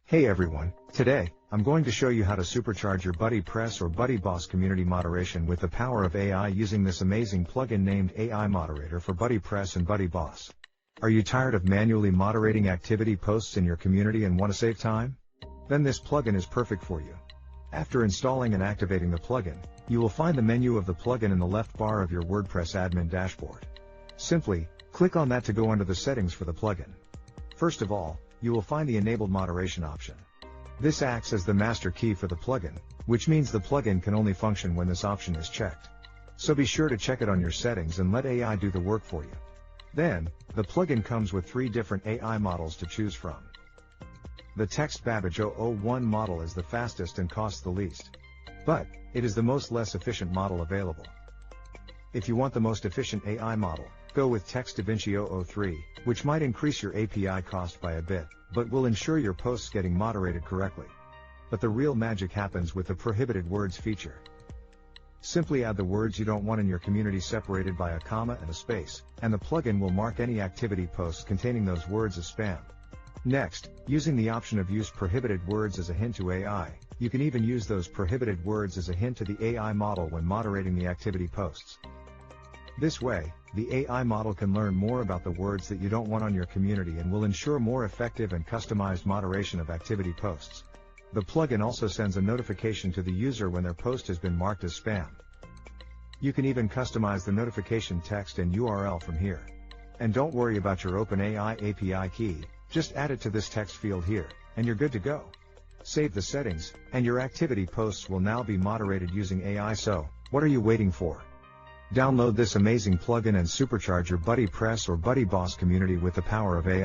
Hey everyone, today, I'm going to show you how to supercharge your BuddyPress or BuddyBoss community moderation with the power of AI using this amazing plugin named AI Moderator for BuddyPress and BuddyBoss. Are you tired of manually moderating activity posts in your community and want to save time? Then this plugin is perfect for you. After installing and activating the plugin, you will find the menu of the plugin in the left bar of your WordPress admin dashboard. Simply, click on that to go under the settings for the plugin. First of all, you will find the enabled moderation option. This acts as the master key for the plugin, which means the plugin can only function when this option is checked. So be sure to check it on your settings and let AI do the work for you. Then, the plugin comes with 3 different AI models to choose from. The Text Babbage 001 model is the fastest and costs the least. But, it is the most less efficient model available. If you want the most efficient AI model, go with Text Davinci 003, which might increase your API cost by a bit, but will ensure your posts getting moderated correctly. But the real magic happens with the prohibited words feature. Simply add the words you don't want in your community separated by a comma and a space, and the plugin will mark any activity posts containing those words as spam. Next, using the option of use prohibited words as a hint to AI, you can even use those prohibited words as a hint to the AI model when moderating the activity posts. This way, the AI model can learn more about the words that you don't want on your community and will ensure more effective and customized moderation of activity posts. The plugin also sends a notification to the user when their post has been marked as spam. You can even customize the notification text and URL from here. And don't worry about your OpenAI API key, just add it to this text field here, and you're good to go. Save the settings, and your activity posts will now be moderated using AI. So, what are you waiting for? Download this amazing plugin and supercharge your BuddyPress or BuddyBoss community with the power of AI.